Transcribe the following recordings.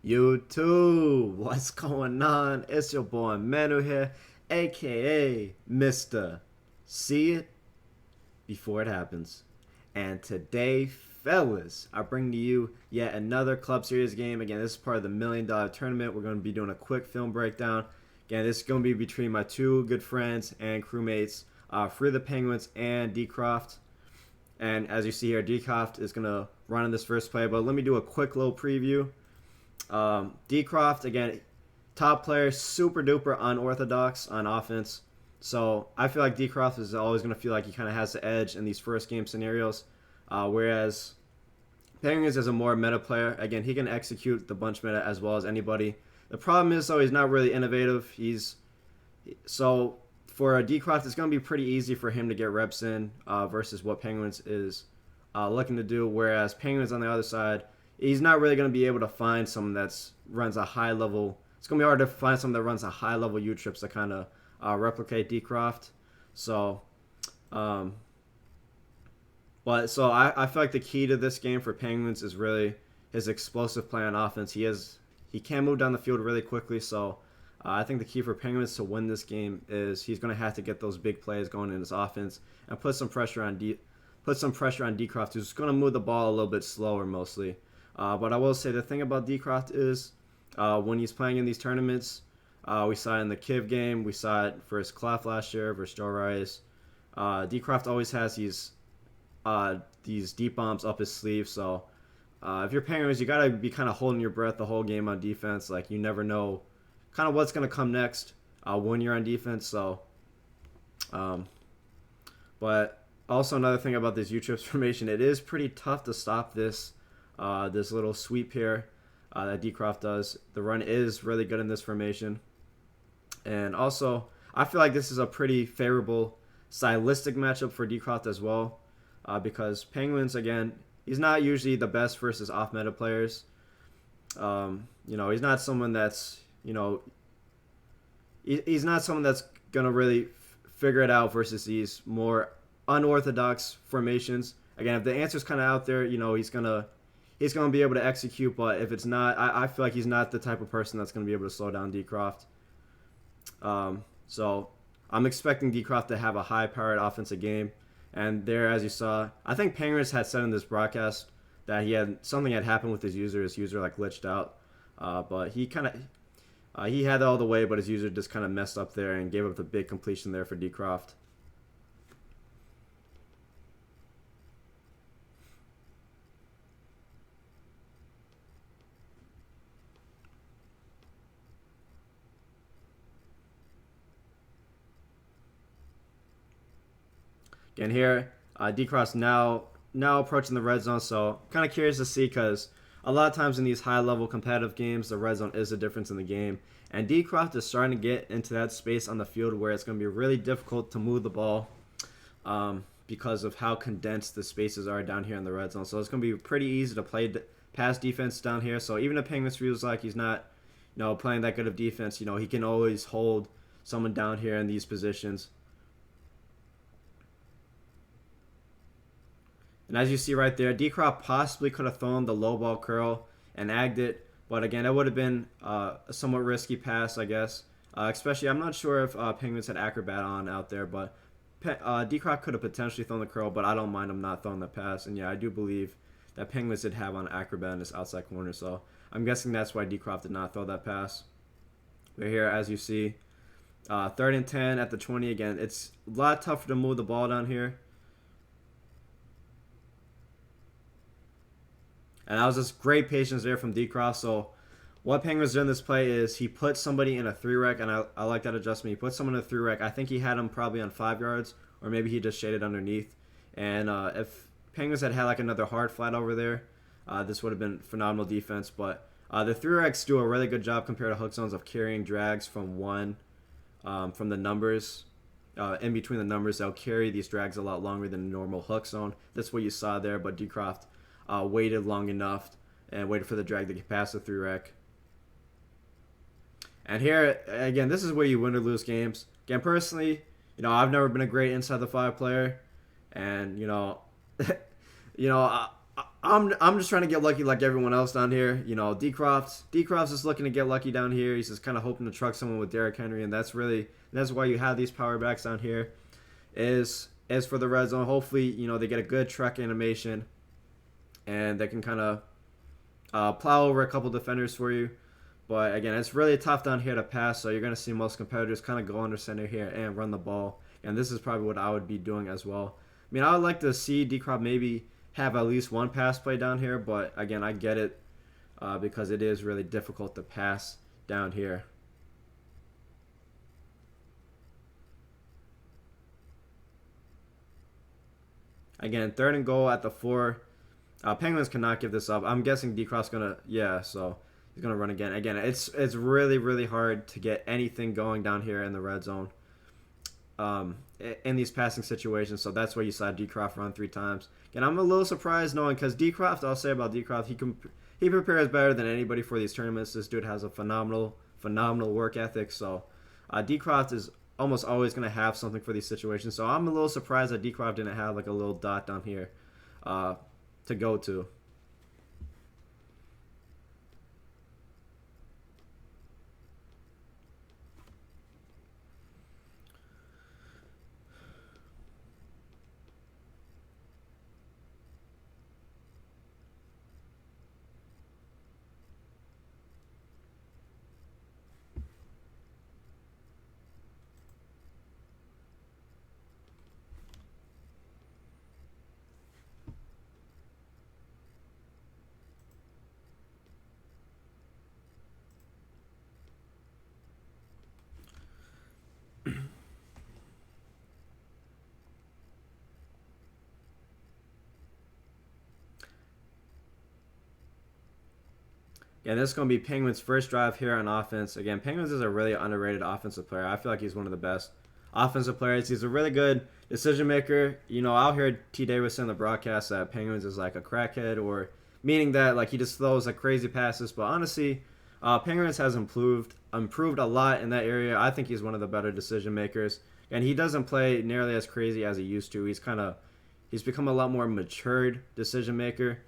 YouTube, what's going on? It's your boy Manu here, aka Mr. See It Before It Happens. And today, fellas, I bring to you yet another Club Series game. Again, this is part of the $1,000,000 tournament. We're going to be doing a quick film breakdown. Again, this is going to be between my two good friends and crewmates, Free the Penguins and D-Croft. And as you see here, D-Croft is going to run in this first play. But let me do a quick little preview. D-Croft, again, top player, super duper unorthodox on offense. So I feel like D-Croft is always going to feel like he kind of has the edge in these first game scenarios. Whereas Penguins is a more meta player. Again, he can execute the bunch meta as well as anybody. The problem is, though, he's not really innovative. So for a D-Croft, it's going to be pretty easy for him to get reps in versus what Penguins is looking to do. Whereas Penguins on the other side, he's not really going to be able to find someone that runs a high level. It's going to be hard to find someone that runs a high level U-trips to kind of replicate D-Croft. So, I feel like the key to this game for Penguins is really his explosive play on offense. He can move down the field really quickly. So, I think the key for Penguins to win this game is he's going to have to get those big plays going in his offense and put some pressure on D-Croft, who's going to move the ball a little bit slower mostly. But I will say the thing about D-Croft is when he's playing in these tournaments, we saw it in the Kiv game, we saw it versus Clough last year versus Joe Rice. D-Croft always has these deep bombs up his sleeve. So if you're Penguins, you gotta be kind of holding your breath the whole game on defense. Like, you never know kind of what's gonna come next when you're on defense. So, but also another thing about this U-trips formation, it is pretty tough to stop this little sweep here that D-Croft does. The run is really good in this formation. And also, I feel like this is a pretty favorable stylistic matchup for D-Croft as well. Because Penguins, again, he's not usually the best versus off-meta players. He's not someone that's, he's not someone that's going to really figure it out versus these more unorthodox formations. Again, if the answer's kind of out there, he's going to be able to execute, but if it's not, I feel like he's not the type of person that's going to be able to slow down D-Croft. So I'm expecting D-Croft to have a high-powered offensive game. And there, as you saw, I think Penguins had said in this broadcast that something had happened with his user. His user glitched out, but he had it all the way, but his user just kind of messed up there and gave up the big completion there for D-Croft. Again here, D-Cross now approaching the red zone, so kind of curious to see, because a lot of times in these high-level competitive games, the red zone is the difference in the game. And D-Croft is starting to get into that space on the field where it's going to be really difficult to move the ball because of how condensed the spaces are down here in the red zone. So it's going to be pretty easy to play pass defense down here. So even if Penguins feels like he's not playing that good of defense, he can always hold someone down here in these positions. And as you see right there, D-Croft possibly could have thrown the low ball curl and agged it. But again, that would have been a somewhat risky pass, I guess. Especially, I'm not sure if Penguins had Acrobat on out there. But D-Croft could have potentially thrown the curl, but I don't mind him not throwing the pass. And yeah, I do believe that Penguins did have on Acrobat in this outside corner. So I'm guessing that's why D-Croft did not throw that pass. But here, as you see, 3rd and 10 at the 20. Again, it's a lot tougher to move the ball down here. And that was just great patience there from D-Croft. So what Penguins did in this play is he put somebody in a 3-rec, and I like that adjustment. He put someone in a 3-rec. I think he had him probably on 5 yards, or maybe he just shaded underneath. And if Penguins had like another hard flat over there, this would have been phenomenal defense. But the 3-recs do a really good job compared to hook zones of carrying drags from the numbers. In between the numbers, they'll carry these drags a lot longer than a normal hook zone. That's what you saw there, but D-Croft waited long enough and waited for the drag to get past the 3-rec. And here, again, this is where you win or lose games. Again, personally, I've never been a great inside the 5 player. And, I'm just trying to get lucky like everyone else down here. You know, D-Croft's just looking to get lucky down here. He's just kind of hoping to truck someone with Derrick Henry, and that's why you have these power backs down here. Is for the red zone. Hopefully, you know, they get a good truck animation, and they can kind of plow over a couple defenders for you. But again, it's really tough down here to pass, so you're going to see most competitors kind of go under center here and run the ball. And this is probably what I would be doing as well. I mean, I would like to see D-Crop maybe have at least one pass play down here, but again, I get it because it is really difficult to pass down here. Again, 3rd and goal at the 4. Penguins cannot give this up. I'm guessing D-Crop's going to, yeah, so he's going to run again. Again, it's really, really hard to get anything going down here in the red zone in these passing situations. So that's why you saw D-Croft run 3 times. Again, I'm a little surprised knowing because D-Croft, I'll say about D-Croft, he prepares better than anybody for these tournaments. This dude has a phenomenal work ethic. So D-Croft is almost always going to have something for these situations. So I'm a little surprised that D-Croft didn't have like a little dot down here to go to. Yeah, this is going to be Penguins' first drive here on offense. Again, Penguins is a really underrated offensive player. I feel like he's one of the best offensive players. He's a really good decision maker. You know, I'll hear T. Davis in the broadcast that Penguins is like a crackhead, or meaning that like he just throws like crazy passes. But honestly, Penguins has improved a lot in that area. I think he's one of the better decision makers, and he doesn't play nearly as crazy as he used to. He's become a lot more matured decision maker.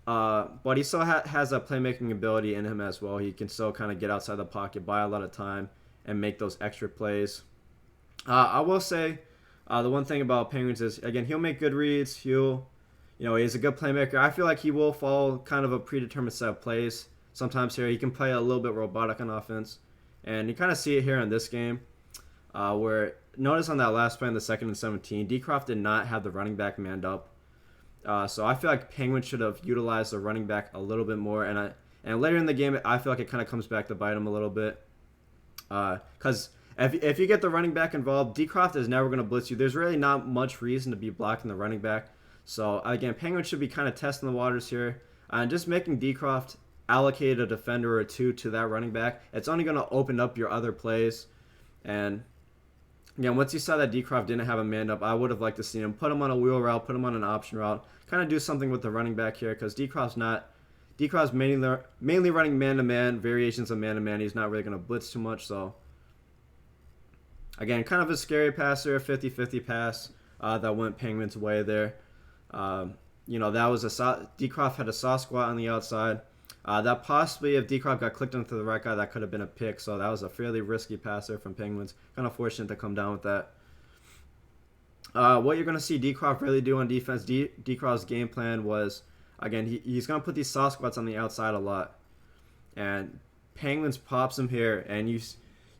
But he still has a playmaking ability in him as well. He can still kind of get outside the pocket, buy a lot of time, and make those extra plays. I will say the one thing about Penguins is, again, he'll make good reads. He's a good playmaker. I feel like he will follow kind of a predetermined set of plays. Sometimes here he can play a little bit robotic on offense. And you kind of see it here in this game where, notice on that last play in the 2nd and 17, D-Croft did not have the running back manned up. So I feel like Penguins should have utilized the running back a little bit more, and later in the game, I feel like it kind of comes back to bite him a little bit. Because if you get the running back involved, D-Croft is never going to blitz you. There's really not much reason to be blocking the running back. So again, Penguins should be kind of testing the waters here, and just making D-Croft allocate a defender or two to that running back. It's only going to open up your other plays, and again, once you saw that D-Croft didn't have a man up, I would have liked to see him put him on a wheel route, put him on an option route, kind of do something with the running back here, because D-Croft's mainly running man-to-man, variations of man-to-man. He's not really going to blitz too much, so again, kind of a scary passer, a 50-50 pass that went Penguins' way there. That was D-Croft had a soft squat on the outside. That possibly, if D-Crop got clicked onto the right guy, that could have been a pick. So that was a fairly risky pass there from Penguins. Kind of fortunate to come down with that. What you're going to see D-Crop really do on defense, D-Crop's game plan was, again, he's going to put these soft squats on the outside a lot. And Penguins pops him here. And you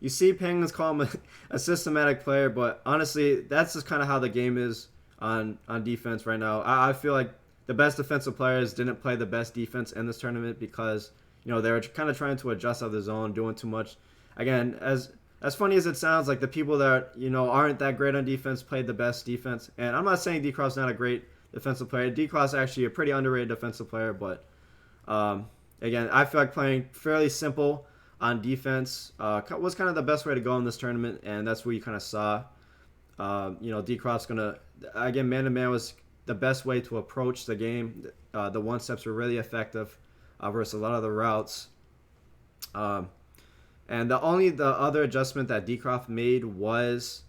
see Penguins call him a systematic player. But honestly, that's just kind of how the game is on defense right now. I feel like the best defensive players didn't play the best defense in this tournament because, they were kind of trying to adjust out of the zone, doing too much. Again, as funny as it sounds, like the people that, aren't that great on defense played the best defense. And I'm not saying D-Croft's not a great defensive player. D-Croft's actually a pretty underrated defensive player, but again, I feel like playing fairly simple on defense was kind of the best way to go in this tournament, and that's what you kind of saw. D-Croft's going to, again, man-to-man was the best way to approach the game. The one-steps were really effective versus a lot of the routes. And the other adjustment that D-Croft made was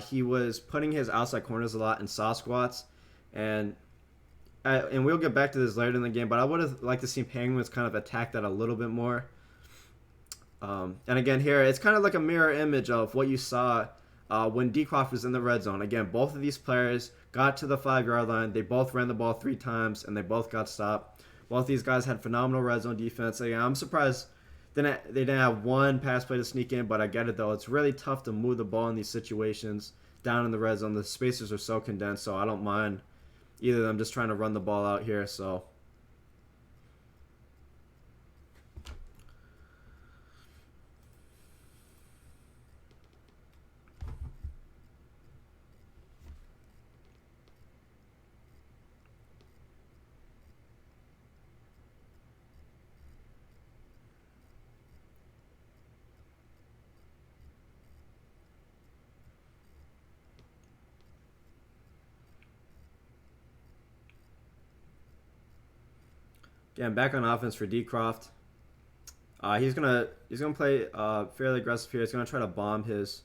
he was putting his outside corners a lot in soft squats. And and we'll get back to this later in the game, but I would have liked to see Penguins kind of attack that a little bit more. And again, here it's kind of like a mirror image of what you saw when Decroft was in the red zone. Again, both of these players got to the 5-yard line. They both ran the ball 3 times, and they both got stopped. Both these guys had phenomenal red zone defense. Again, I'm surprised they didn't have one pass play to sneak in, but I get it, though. It's really tough to move the ball in these situations down in the red zone. The spaces are so condensed, so I don't mind either of them just trying to run the ball out here. So again, back on offense for Decroft. He's gonna play fairly aggressive here. He's gonna try to bomb his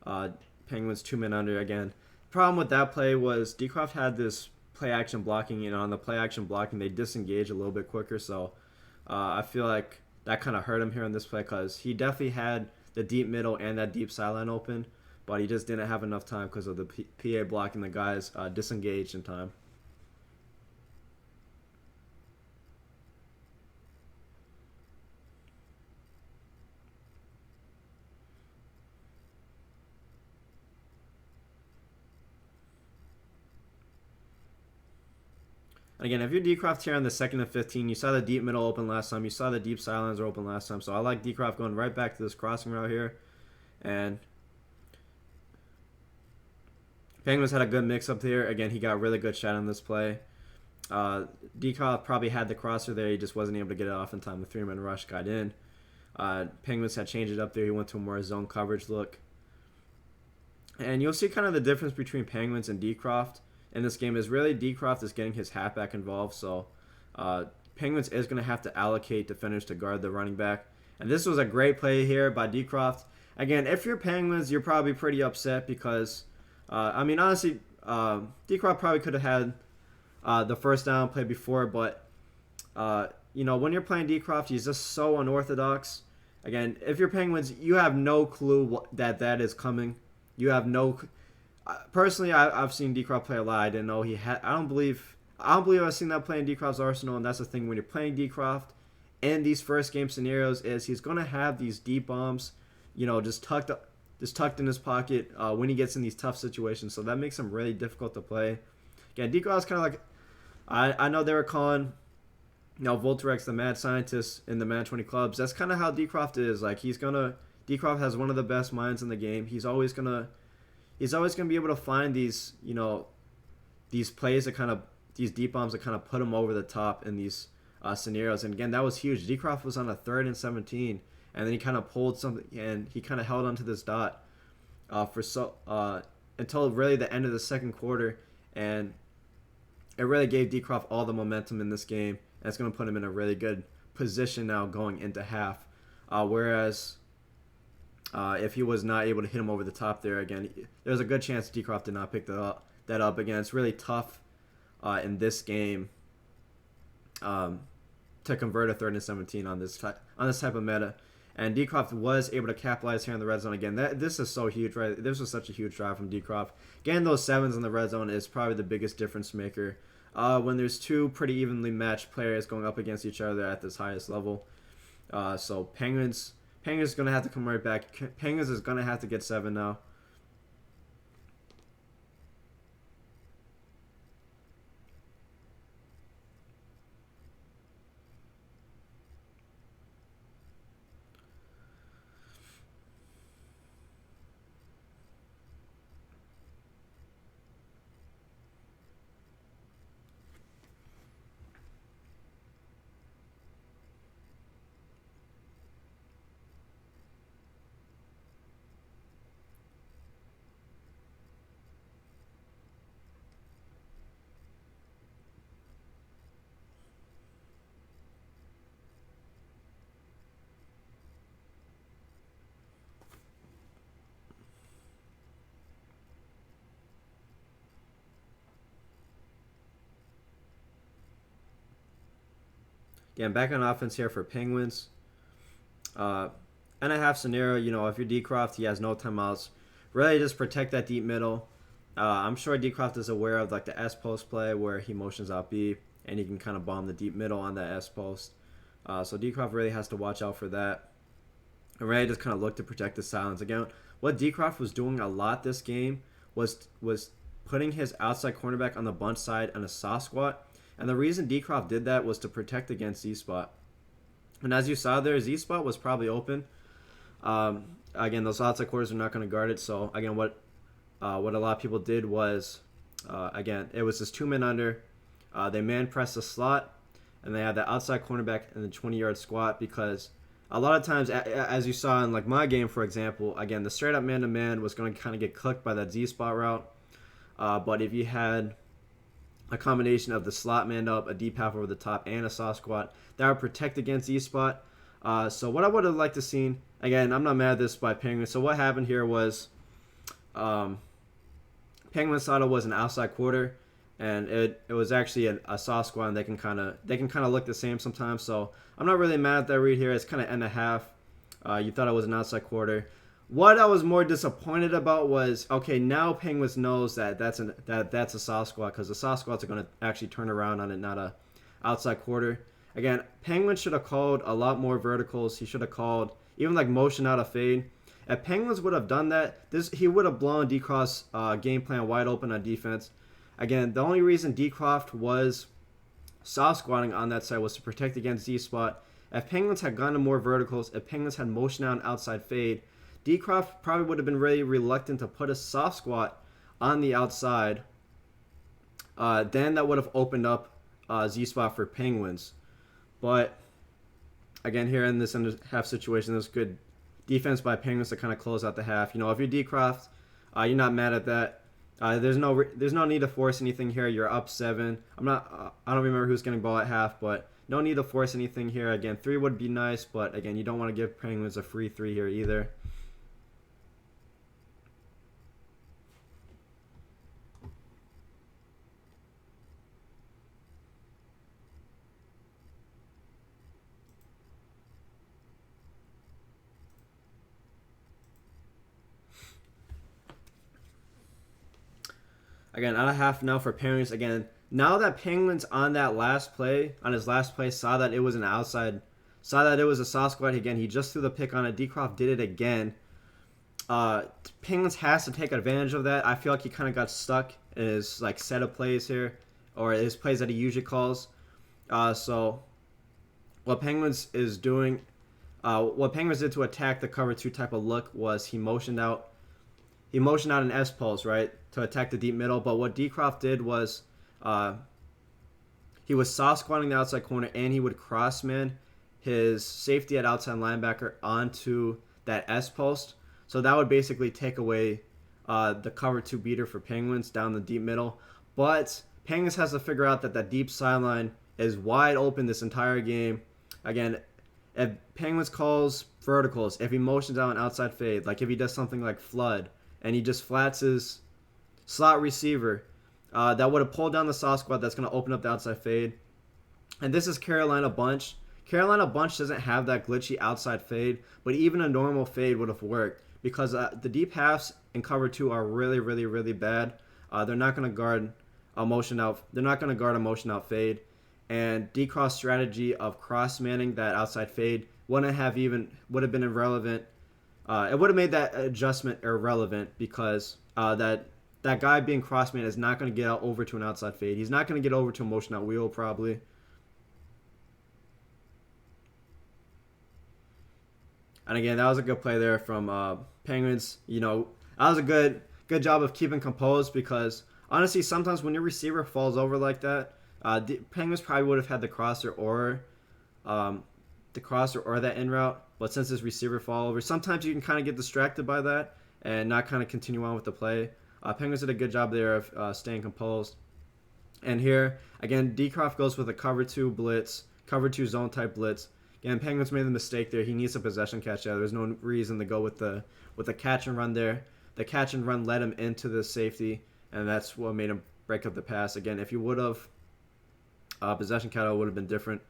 Penguins 2-man under again. Problem with that play was Decroft had this play action blocking, and on the play action blocking they disengage a little bit quicker. So I feel like that kind of hurt him here on this play because he definitely had the deep middle and that deep sideline open, but he just didn't have enough time because of the PA blocking the guys disengaged in time. And again, if you're Decroft here on the 2nd and 15, you saw the deep middle open last time. You saw the deep sidelines are open last time. So I like Decroft going right back to this crossing route here. And Penguins had a good mix-up here. Again, he got a really good shot on this play. Decroft probably had the crosser there. He just wasn't able to get it off in time. The 3-man rush got in. Penguins had changed it up there. He went to a more zone coverage look. And you'll see kind of the difference between Penguins and Decroft in this game is really Decroft is getting his halfback involved. So Penguins is going to have to allocate defenders to guard the running back. And this was a great play here by Decroft. Again, if you're Penguins, you're probably pretty upset because, I mean, honestly, Decroft probably could have had the first down play before, but, you know, when you're playing Decroft, he's just so unorthodox. Again, if you're Penguins, you have no clue that is coming. You have no. Personally, I've seen Decroft play a lot. I didn't know he had. I don't believe I've seen that play in Decroft's arsenal, and that's the thing when you're playing Decroft in these first game scenarios is he's gonna have these deep bombs, you know, just tucked in his pocket when he gets in these tough situations. So that makes him really difficult to play. Again, Decroft's kind of like I know they were calling, you know, Voltarex the mad scientist in the Madden 20 clubs. That's kind of how Decroft is. Like Decroft has one of the best minds in the game. He's always gonna be able to find these, you know, these plays that kind of these deep bombs that kind of put him over the top in these scenarios. And again, that was huge. Decroft was on a 3rd and 17, and then he kind of pulled something and he kind of held onto this dot until really the end of the second quarter, and it really gave Decroft all the momentum in this game, and it's going to put him in a really good position now going into half. Whereas if he was not able to hit him over the top there, again, there's a good chance Decroft did not pick that up. Again, it's really tough in this game to convert a 3rd and 17 on this type of meta. And Decroft was able to capitalize here in the red zone again. This is so huge, right? This was such a huge drive from Decroft. Getting those 7s in the red zone is probably the biggest difference maker when there's two pretty evenly matched players going up against each other at this highest level. So Penguins is going to have to come right back. Penguins is going to have to get 7 now. Again, back on offense here for Penguins. And a half scenario, if you're Decroft, he has no timeouts. Really just protect that deep middle. I'm sure Decroft is aware of like the S post play where he motions out B and he can kind of bomb the deep middle on that S post. So Decroft really has to watch out for that. And really just kind of look to protect the silence. Again, what Decroft was doing a lot this game was putting his outside cornerback on the bunch side on a soft squat. And the reason Decroft did that was to protect against Z-spot. And as you saw there, Z-spot was probably open. Again, those outside quarters are not going to guard it. So again, what a lot of people did was, again, it was this 2-man under. They man pressed the slot, and they had the outside cornerback in the 20-yard squat because a lot of times, as you saw in like my game, for example, again, the straight up man-to-man was going to kind of get cooked by that Z-spot route. But if you had a combination of the slot man up, a deep half over the top, and a soft squat, that would protect against Z-spot. So what I would have liked to seen, again, I'm not mad at this by Penguins. So what happened here was Penguins thought it was an outside quarter, and it was actually a soft squat, and they can kind of look the same sometimes. So I'm not really mad at that read here. It's kind of end a half. You thought it was an outside quarter. What I was more disappointed about was, okay, now Penguins knows that that's a soft squat because the soft squats are going to actually turn around on it, not a outside quarter. Again, Penguins should have called a lot more verticals. He should have called even like motion out of fade. If Penguins would have done that, he would have blown Decroft's game plan wide open on defense. Again, the only reason Decroft was soft squatting on that side was to protect against Z-spot. If Penguins had gone to more verticals, if Penguins had motion out and outside fade, Decroft probably would have been really reluctant to put a soft squat on the outside. Then that would have opened up Z-spot for Penguins. But again, here in this end of half situation, there's good defense by Penguins to kind of close out the half. If you're Decroft, you're not mad at that. There's no need to force anything here. You're up 7. I don't remember who's getting ball at half, but no need to force anything here. Again, 3 would be nice, but again, you don't want to give Penguins a free 3 here either. Again, out of half now for Penguins. Again, now that Penguins on his last play, saw that it was an outside, saw that it was a soft squat again. He just threw the pick on it. Decroft did it again. Penguins has to take advantage of that. I feel like he kind of got stuck in his like set of plays here, or his plays that he usually calls. So what Penguins is doing, what Penguins did to attack the cover 2 type of look was he motioned out an S pulse, right, to attack the deep middle. But what Decroft did was he was soft squatting the outside corner, and he would cross man his safety at outside linebacker onto that S post. So that would basically take away the cover 2 beater for Penguins down the deep middle. But Penguins has to figure out that that deep sideline is wide open this entire game. Again, if Penguins calls verticals, if he motions out an outside fade, like if he does something like flood, and he just flats his slot receiver, that would have pulled down the soft squat. That's going to open up the outside fade. And this is Carolina bunch. Carolina bunch doesn't have that glitchy outside fade, but even a normal fade would have worked because the deep halves in cover 2 are really, really, really bad. They're not going to guard a motion out. They're not going to guard a motion out fade. And Decroft's strategy of cross manning that outside fade would have been irrelevant. It would have made that adjustment irrelevant because that guy being crossman is not going to get out over to an outside fade. He's not going to get over to a motion out wheel probably. And again, that was a good play there from Penguins. That was a good job of keeping composed because honestly, sometimes when your receiver falls over like that, Penguins probably would have had the crosser or that in route. But since his receiver fall over, sometimes you can kind of get distracted by that and not kind of continue on with the play. Penguins did a good job there of staying composed. And here, again, Decroft goes with a cover 2 blitz, cover 2 zone type blitz. Again, Penguins made the mistake there. He needs a possession catch there. There's no reason to go with the catch and run there. The catch and run led him into the safety, and that's what made him break up the pass. Again, if you would have possession catch, would have been different.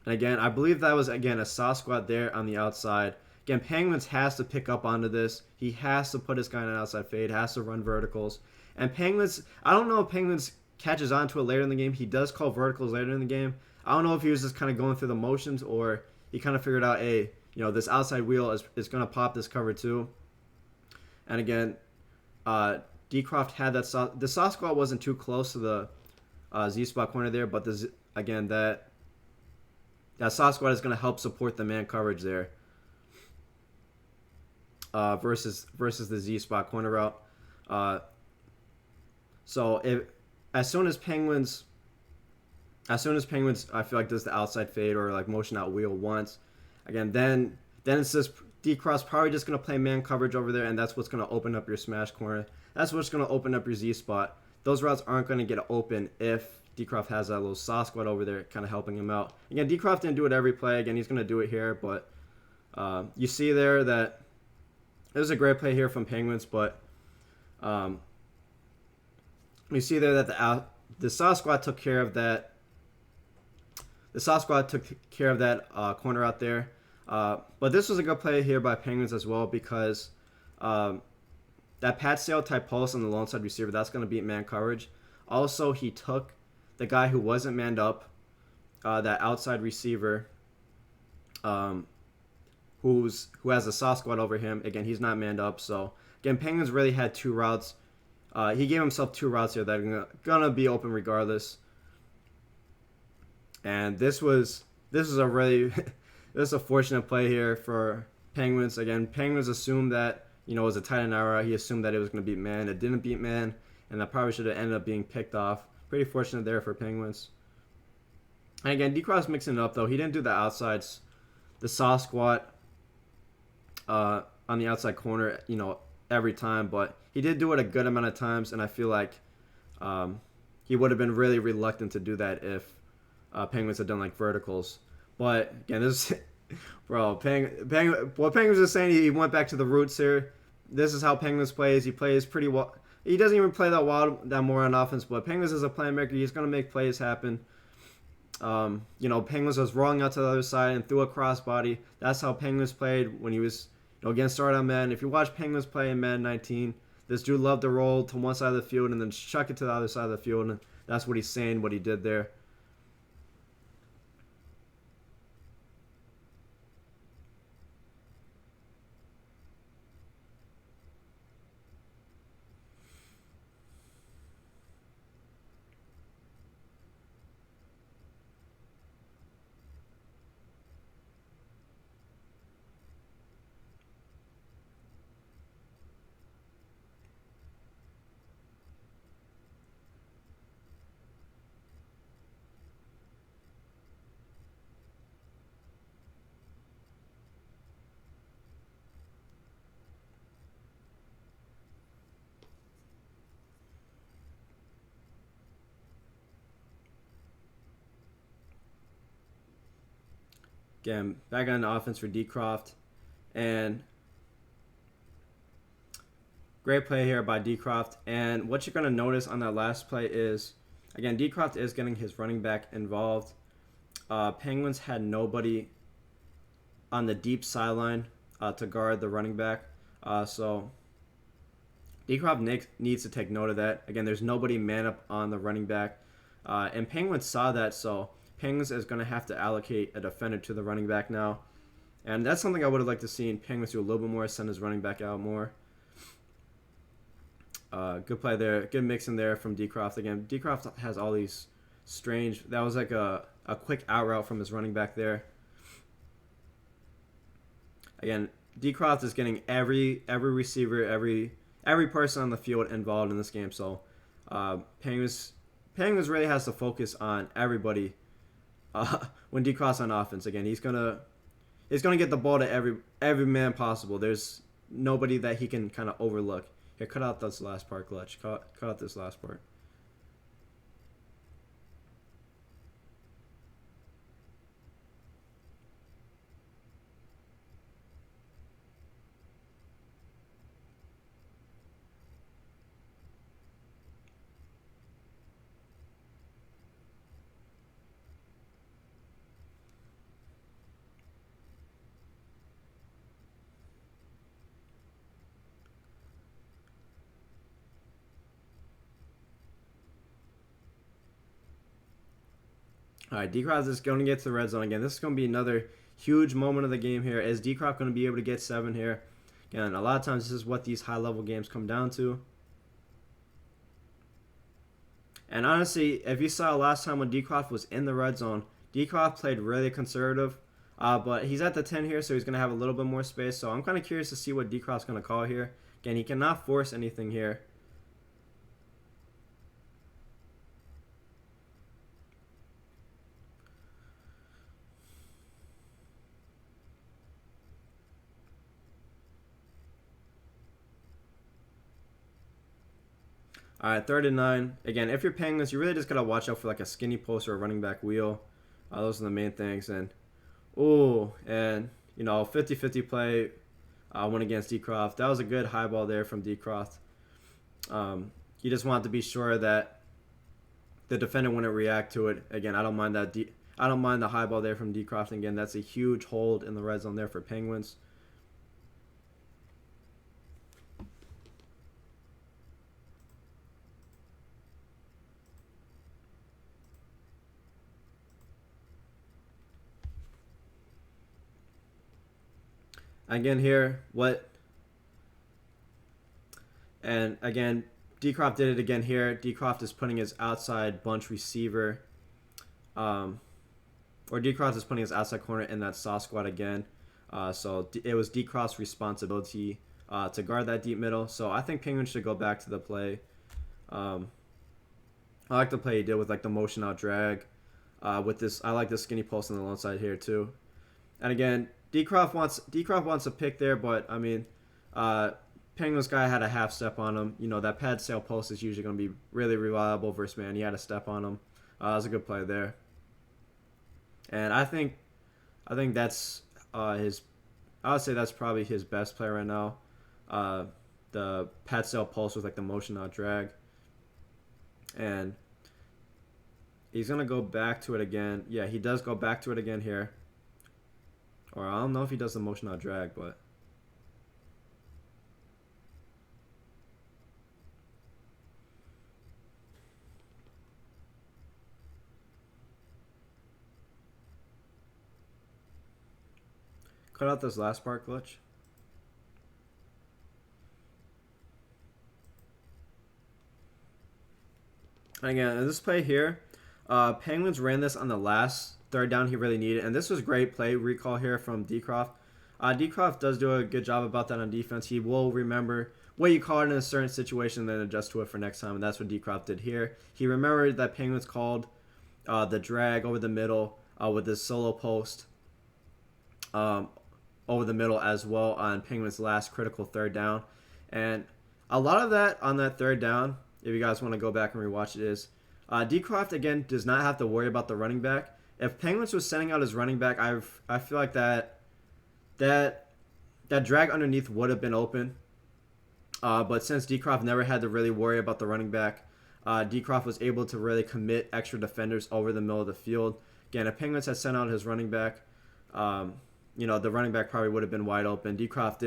And again, I believe that was, again, a soft squat there on the outside. Again, Penguins has to pick up onto this. He has to put his guy on an outside fade, has to run verticals. And Penguins, I don't know if Penguins catches on to it later in the game. He does call verticals later in the game. I don't know if he was just kind of going through the motions or he kind of figured out, hey, this outside wheel is going to pop this cover too. And again, Decroft had that. The soft squat wasn't too close to the Z-spot corner there, but again, that soft squat is going to help support the man coverage there versus the Z-spot corner route. So as soon as Penguins, I feel like does the outside fade or like motion out wheel once, again, then it's just Decroft's probably just going to play man coverage over there, and that's what's going to open up your smash corner. That's what's going to open up your Z-spot. Those routes aren't going to get open if Decroft has that little soft squat over there kind of helping him out. Again, Decroft didn't do it every play. Again, he's going to do it here, but you see there that it was a great play here from Penguins, but you see there that the soft squat took care of that. The soft squat took care of that corner out there. But this was a good play here by Penguins as well because that pat sail type post on the lone side receiver, that's going to beat man coverage. Also, he took the guy who wasn't manned up, that outside receiver, who has a soft squat over him. Again, he's not manned up. So again, Penguins really had two routes. He gave himself two routes here that are gonna be open regardless. And this was a really this is a fortunate play here for Penguins. Again, Penguins assumed that it was a tight end error. He assumed that it was going to beat man. It didn't beat man, and that probably should have ended up being picked off. Pretty fortunate there for Penguins. And again, Decroft's mixing it up though. He didn't do the outsides, the soft squat on the outside corner, every time, but he did do it a good amount of times, and I feel like he would have been really reluctant to do that if Penguins had done like verticals. But again, this what Penguins is saying, he went back to the roots here. This is how Penguins plays. He plays pretty well. He doesn't even play that more on offense, but Penguins is a playmaker. He's going to make plays happen. Penguins was rolling out to the other side and threw a crossbody. That's how Penguins played when he was getting started on Madden. If you watch Penguins play in Madden 19, this dude loved to roll to one side of the field and then chuck it to the other side of the field, and that's what he's saying, what he did there. Again, back on the offense for Decroft. And great play here by Decroft. And what you're going to notice on that last play is, again, Decroft is getting his running back involved. Penguins had nobody on the deep sideline to guard the running back. So Decroft needs to take note of that. Again, there's nobody man up on the running back. And Penguins saw that, so Penguins is going to have to allocate a defender to the running back now. And that's something I would have liked to see in Penguins do a little bit more, send his running back out more. Good play there. Good mix in there from Decroft. Again, Decroft has all these strange... That was like a quick out route from his running back there. Again, Decroft is getting every receiver, every person on the field involved in this game. So Penguins really has to focus on everybody when Decroft's on offense. Again, he's gonna get the ball to every man possible. There's nobody that he can kind of overlook. Here, cut out this last part, Clutch. Cut out this last part. All right, Decroft is going to get to the red zone again. This is going to be another huge moment of the game here. Is Decroft going to be able to get 7 here? Again, a lot of times this is what these high-level games come down to. And honestly, if you saw last time when Decroft was in the red zone, Decroft played really conservative. But he's at the 10 here, so he's going to have a little bit more space. So I'm kind of curious to see what Decroft's going to call here. Again, he cannot force anything here. All right, 3rd and 9. Again, if you're paying this, you really just got to watch out for like a skinny post or a running back wheel. Those are the main things. And, and, 50-50 play went against Decroft. That was a good high ball there from Decroft. You just want to be sure that the defender wouldn't react to it. Again, I don't mind that. I don't mind the high ball there from Decroft. Again, that's a huge hold in the red zone there for Penguins. Again here, and again, Decroft did it again here. Decroft is putting his outside bunch receiver, or Decroft is putting his outside corner in that soft squat again. So it was Decroft's responsibility to guard that deep middle. So I think Penguins should go back to the play. I like the play he did with like the motion out drag. With this, I like the skinny post on the lone side here too. And again, Decroft wants a pick there, but I mean, Penguins guy had a half step on him. That pad sail post is usually going to be really reliable versus man. He had a step on him. That was a good play there. And I think that's his. I would say that's probably his best play right now. The pad sail post with like the motion out drag. And he's going to go back to it again. Yeah, he does go back to it again here. Or I don't know if he does the motion out drag, but cut out this last part glitch. And again, in this play here, Penguins ran this on the last 3rd down he really needed, and this was great play recall here from Decroft. Decroft does do a good job about that on defense. He will remember what you call it in a certain situation and then adjust to it for next time, and that's what Decroft did here. He remembered that Penguins called the drag over the middle with this solo post over the middle as well on Penguins' last critical 3rd down. And a lot of that on that 3rd down, if you guys want to go back and rewatch it, is Decroft, again, does not have to worry about the running back. If Penguins was sending out his running back, I feel like that drag underneath would have been open. But since Decroft never had to really worry about the running back, Decroft was able to really commit extra defenders over the middle of the field. Again, if Penguins had sent out his running back, the running back probably would have been wide open. Decroft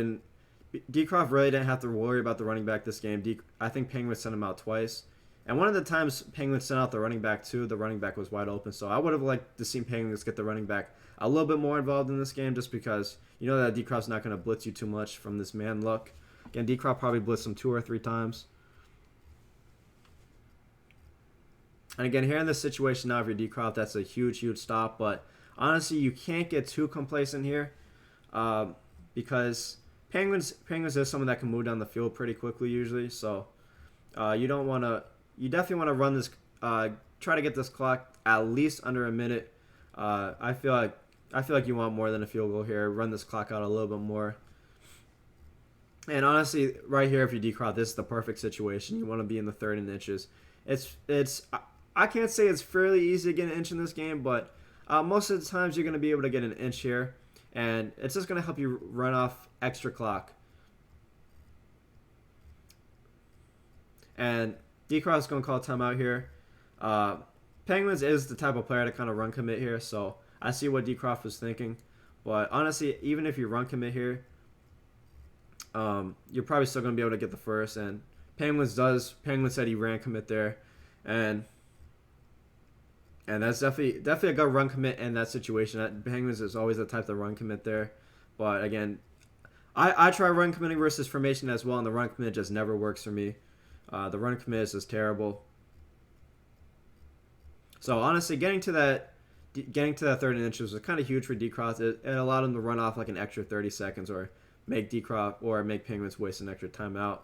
really didn't have to worry about the running back this game. I think Penguins sent him out twice. And one of the times Penguins sent out the running back too, the running back was wide open. So I would have liked to see Penguins get the running back a little bit more involved in this game, just because that Decroft's not going to blitz you too much from this man look. Again, Decroft probably blitzed him 2 or 3 times. And again, here in this situation now, if you're Decroft, that's a huge, huge stop. But honestly, you can't get too complacent here because Penguins is someone that can move down the field pretty quickly usually. So you definitely want to run this, try to get this clock at least under a minute. I feel like you want more than a field goal here. Run this clock out a little bit more. And honestly, right here, if you Decroft, this is the perfect situation. You want to be in the 3rd and inches. I can't say it's fairly easy to get an inch in this game, but most of the times you're going to be able to get an inch here, and it's just going to help you run off extra clock. And Decroft's going to call timeout here. Penguins is the type of player to kind of run commit here, so I see what Decroft was thinking. But honestly, even if you run commit here, you're probably still going to be able to get the first. And Penguins said he ran commit there. And And that's definitely a good run commit in that situation. Penguins is always the type to run commit there. But again, I try run committing versus formation as well, and the run commit just never works for me. The run commit is just terrible. So honestly, getting to that 30 inches was kind of huge for Decroft. It allowed him to run off like an extra 30 seconds, or make Penguins waste an extra timeout.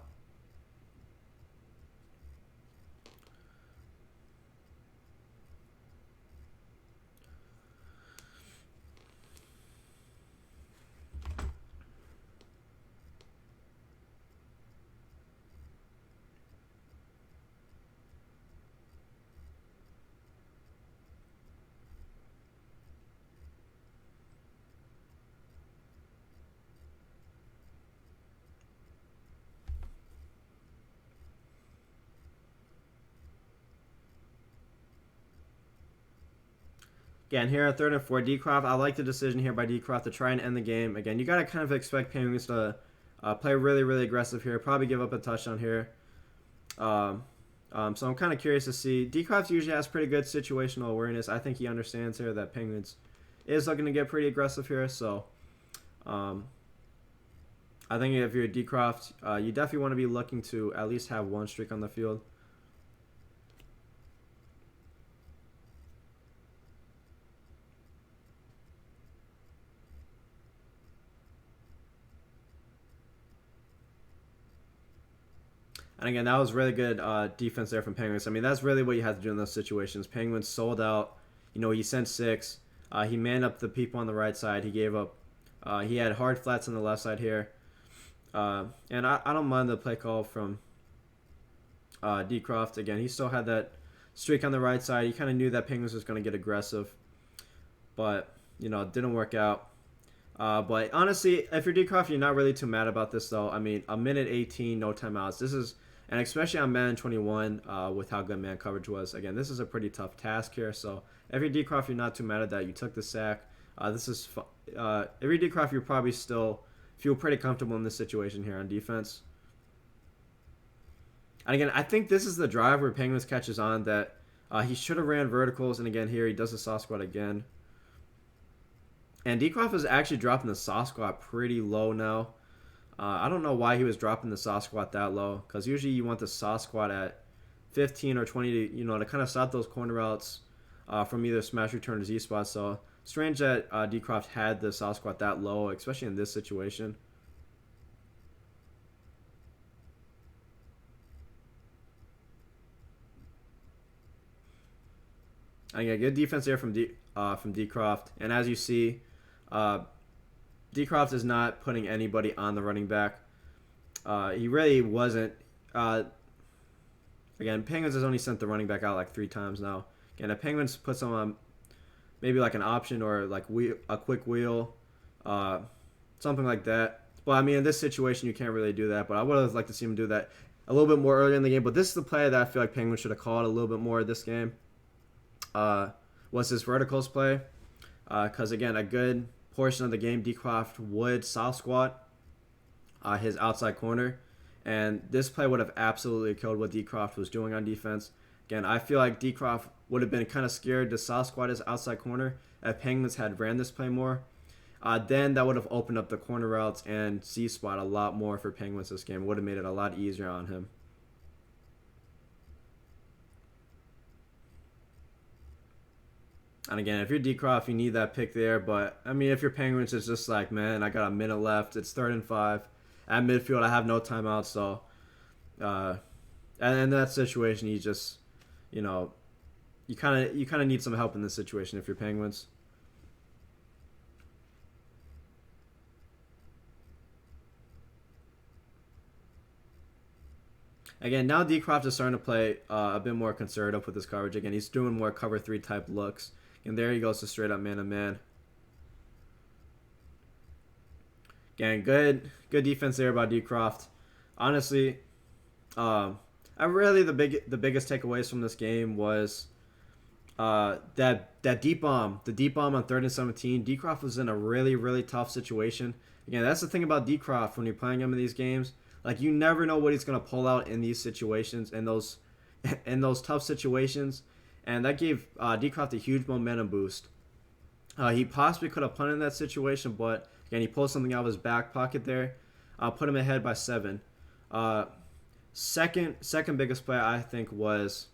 Again, here at 3rd and 4, Decroft. I like the decision here by Decroft to try and end the game. Again, you got to kind of expect Penguins to play really, really aggressive here. Probably give up a touchdown here. So I'm kind of curious to see. Decroft usually has pretty good situational awareness. I think he understands here that Penguins is looking to get pretty aggressive here. So I think if you're Decroft, you definitely want to be looking to at least have one streak on the field. And again, that was really good defense there from Penguins. I mean, that's really what you have to do in those situations. Penguins sold out. He sent 6. He manned up the people on the right side. He gave up. He had hard flats on the left side here. And I don't mind the play call from Decroft. Again, he still had that streak on the right side. He kind of knew that Penguins was going to get aggressive. But, it didn't work out. But honestly, if you're Decroft, you're not really too mad about this, though. I mean, a minute 18, no timeouts. And especially on Madden 21, with how good man coverage was. Again, this is a pretty tough task here. So if you're Decroft, you're not too mad at that. You took the sack. If you're Decroft, you probably still feel pretty comfortable in this situation here on defense. And again, I think this is the drive where Penguins catches on that he should have ran verticals. And again, here he does the soft squat again. And Decroft is actually dropping the soft squat pretty low now. I don't know why he was dropping the soft squat that low, because usually you want the soft squat at 15 or 20 to kind of stop those corner routes from either smash return or Z spot. So strange that Decroft had the soft squat that low, especially in this situation. And again, good defense there from Decroft. And as you see, Decroft is not putting anybody on the running back. He really wasn't. Again, Penguins has only sent the running back out like 3 times now. Again, if Penguins put some on maybe like an option or like a quick wheel, something like that. Well, I mean, in this situation, you can't really do that. But I would have liked to see him do that a little bit more earlier in the game. But this is the play that I feel like Penguins should have called a little bit more this game. Was this verticals play? Because again, a good portion of the game, Decroft would soft squat his outside corner, and this play would have absolutely killed what Decroft was doing on defense. Again, I feel like Decroft would have been kind of scared to soft squat his outside corner if Penguins had ran this play more. Then that would have opened up the corner routes and Z spot a lot more for Penguins this game. It would have made it a lot easier on him. And again, if you're Decroft, you need that pick there. But, I mean, if you're Penguins, it's just like, man, I got a minute left. It's 3rd and 5. At midfield, I have no timeout. So, and in that situation, you just, you kind of need some help in this situation if you're Penguins. Again, now Decroft is starting to play a bit more conservative with his coverage. Again, he's doing more cover 3 type looks. And there he goes to straight up man-to-man. Again, good defense there by Decroft. Honestly, the biggest takeaways from this game was that deep bomb. The deep bomb on 3rd and 17. Decroft was in a really, really tough situation. Again, that's the thing about Decroft when you're playing him in these games. Like, you never know what he's going to pull out in these situations. In those tough situations, and that gave Decroft a huge momentum boost. He possibly could have punted in that situation, but again, he pulled something out of his back pocket there, put him ahead by 7. Second biggest play I think was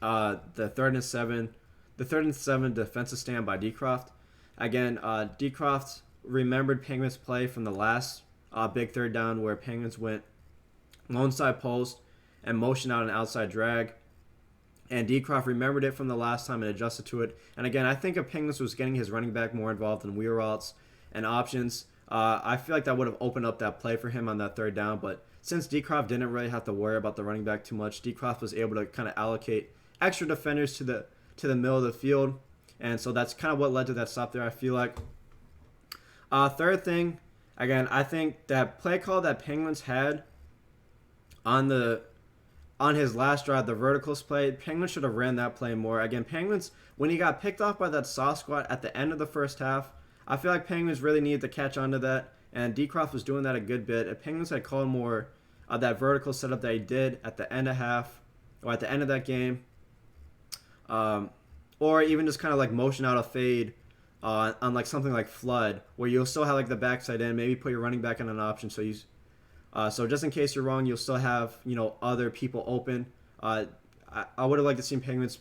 the 3rd and 7 defensive stand by Decroft. Again, Decroft remembered Penguins' play from the last big 3rd down where Penguins went lone side post and motion out an outside drag. And Decroft remembered it from the last time and adjusted to it. And again, I think if Penguins was getting his running back more involved in wheel routes and options, I feel like that would have opened up that play for him on that 3rd down. But since Decroft didn't really have to worry about the running back too much, Decroft was able to kind of allocate extra defenders to the middle of the field. And so that's kind of what led to that stop there, I feel like. Third thing, again, I think that play call that Penguins had on his last drive, the verticals play, Penguins should have ran that play more. Again, Penguins, when he got picked off by that soft squat at the end of the first half, I feel like Penguins really needed to catch on to that, and Decroft was doing that a good bit. If Penguins had called more of that vertical setup that he did at the end of half, or at the end of that game, or even just kind of like motion out a fade on like something like flood, where you'll still have like the backside in, maybe put your running back in an option, so just in case you're wrong, you'll still have other people open. I would have liked to see Penguins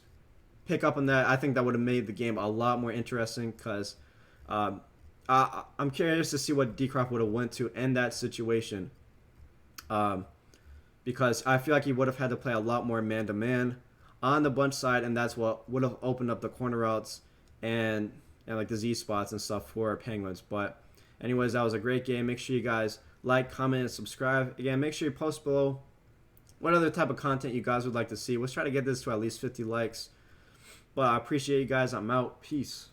pick up on that. I think that would have made the game a lot more interesting because I'm curious to see what Decroft would have went to in that situation. Because I feel like he would have had to play a lot more man-to-man on the bunch side, and that's what would have opened up the corner routes and like the Z spots and stuff for Penguins. But anyways, that was a great game. Make sure you guys like, comment, and subscribe. Again, make sure you post below what other type of content you guys would like to see. Let's try to get this to at least 50 likes. But I appreciate you guys. I'm out. Peace.